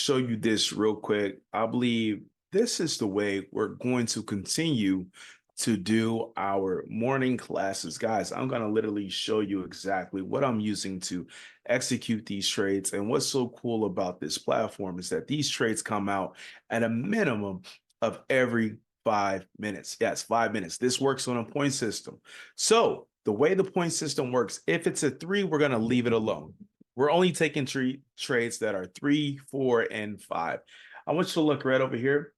show you this real quick. I believe this is the way we're going to continue to do our morning classes. Guys, I'm going to literally show you exactly what I'm using to execute these trades. And what's so cool about this platform is that these trades come out at a minimum of every 5 minutes. Yes, 5 minutes. This works on a point system. So the way the point system works, if it's a 3, we're going to leave it alone. We're only taking trades that are 3, 4, and 5. I want you to look right over here.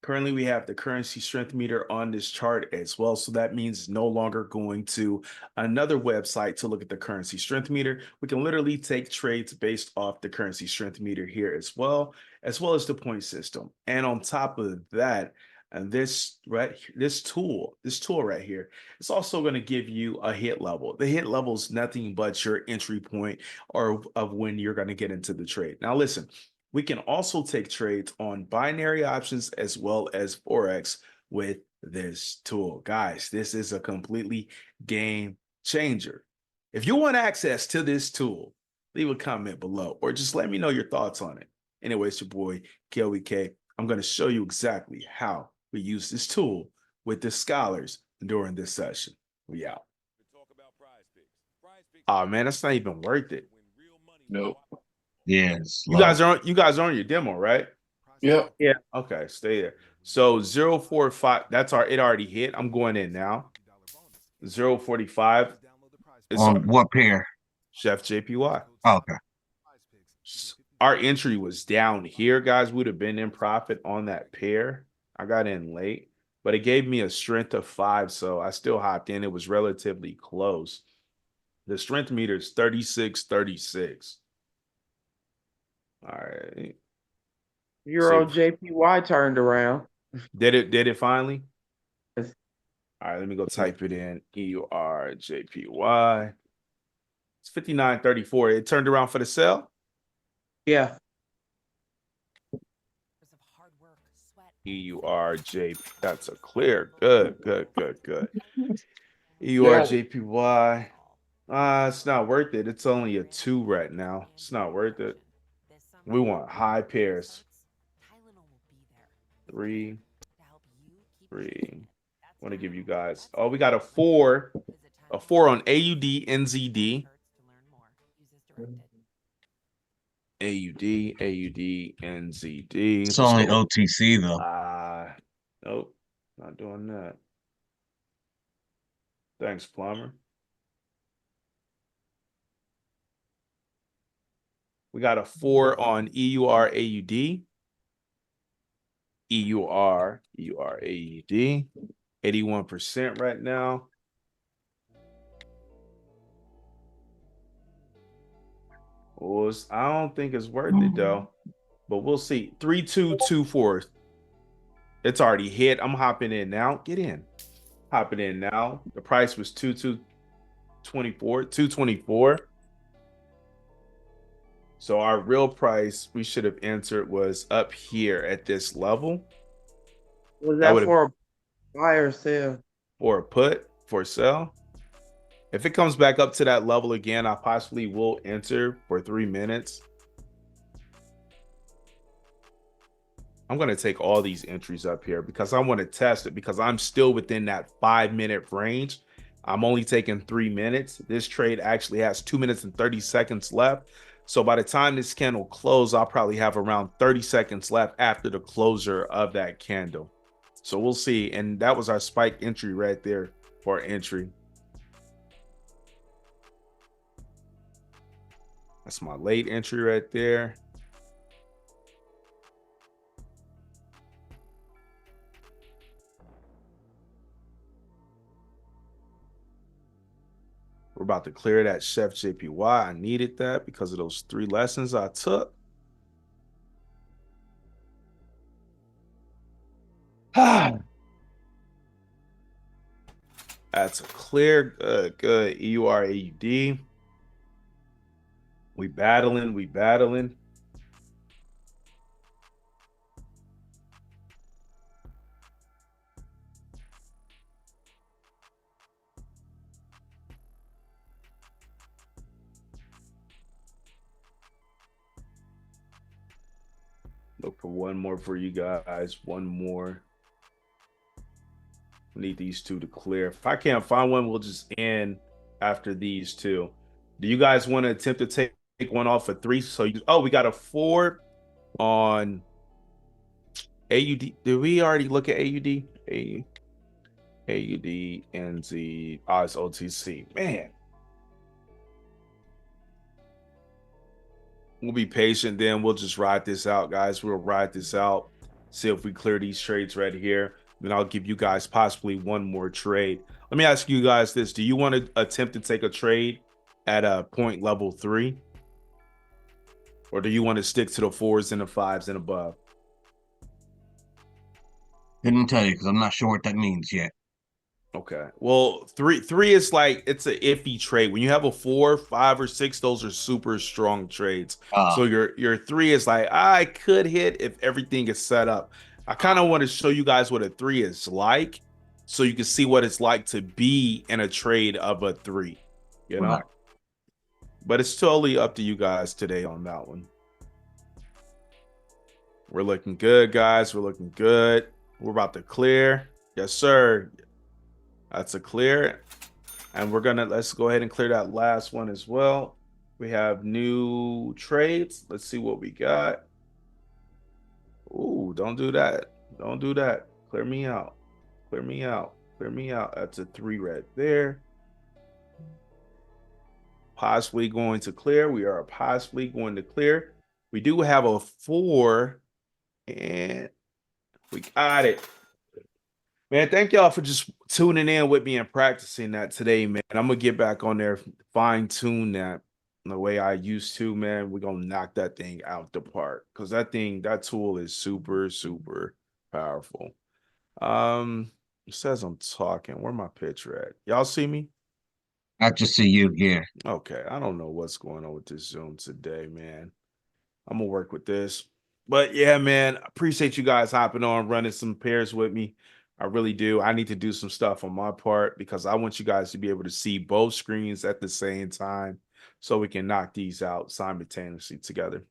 Currently, we have the currency strength meter on this chart as well. So that means it's no longer going to another website to look at the currency strength meter. We can literally take trades based off the currency strength meter here as well as the point system. And on top of that, and this tool right here, it's also going to give you a hit level. The hit level is nothing but your entry point or of when you're going to get into the trade. Now, listen, we can also take trades on binary options as well as Forex with this tool. Guys, this is a completely game changer. If you want access to this tool, leave a comment below or just let me know your thoughts on it. Anyway, it's your boy, KLEK. I'm going to show you exactly how we use this tool with the scholars during this session. We out. Oh man, that's not even worth it. Nope. Yeah, You guys are on your demo, right? Yep. Yeah. Okay, stay there. So 045, it already hit. I'm going in now. 045 is on what pair? Chef JPY. Oh, okay. Our entry was down here, guys. Would have been in profit on that pair. I got in late, but it gave me a strength of 5, so I still hopped in. It was relatively close. The strength meter is 36.36. All right. Euro JPY turned around. Did it finally? Yes. All right, let me go type it in. EUR JPY. It's 59.34. It turned around for the sell? Yeah. EURJ. That's a clear. Good. EURJPY. It's not worth it. It's only a 2 right now. It's not worth it. We want high pairs. 3. I want to give you guys. Oh, we got a 4. A 4 on AUD, NZD. AUD, NZD. It's only OTC though. Nope, not doing that. Thanks, Plumber. We got a 4 on EUR, AUD. EUR, AUD. 81% right now. Well, I don't think it's worth it though, but we'll see. 3224. It's already hit. I'm hopping in now. Get in. Hopping in now. The price was 224. So our real price we should have entered was up here at this level. Was that for a buy or sell? For a put, for sell. If it comes back up to that level again, I possibly will enter for 3 minutes. I'm going to take all these entries up here because I want to test it because I'm still within that 5-minute range. I'm only taking 3 minutes. This trade actually has 2 minutes and 30 seconds left. So by the time this candle closes, I'll probably have around 30 seconds left after the closure of that candle. So we'll see. And that was our spike entry right there for entry. That's my late entry right there. We're about to clear that Chef JPY. I needed that because of those 3 lessons I took. That's a clear, good. EUR AUD. We battling. Look for one more for you guys. One more. Need these two to clear. If I can't find one, we'll just end after these two. Do you guys want to attempt to take one off for 3? So we got a 4 on AUD. Did we already look at AUD? AUD, NZ, Oz, OTC. Man. We'll be patient then. We'll just ride this out, guys. We'll ride this out. See if we clear these trades right here. Then I'll give you guys possibly one more trade. Let me ask you guys this. Do you want to attempt to take a trade at a point level 3? Or do you want to stick to the 4s and the 5s and above? Couldn't tell you because I'm not sure what that means yet. Okay. Well, three is like it's an iffy trade. When you have a 4, 5, or 6, those are super strong trades. So your 3 is like I could hit if everything is set up. I kind of want to show you guys what a 3 is like, so you can see what it's like to be in a trade of a 3. You know. Right. But it's totally up to you guys today on that one. We're looking good, guys. We're looking good. We're about to clear. Yes, sir. That's a clear. And let's go ahead and clear that last one as well. We have new trades. Let's see what we got. Ooh, don't do that. Don't do that. Clear me out. Clear me out. Clear me out. That's a 3 right there. Possibly going to clear. We are possibly going to clear. We do have a 4, and we got it. Man, thank y'all for just tuning in with me and practicing that today, man. I'm going to get back on there, fine-tune that the way I used to, man. We're going to knock that thing out the park because that tool is super, super powerful. It says I'm talking. Where my picture at? Y'all see me? I just see you here. Okay, I don't know what's going on with this Zoom today, man. I'm going to work with this. But yeah, man, appreciate you guys hopping on, running some pairs with me. I really do. I need to do some stuff on my part because I want you guys to be able to see both screens at the same time so we can knock these out simultaneously together.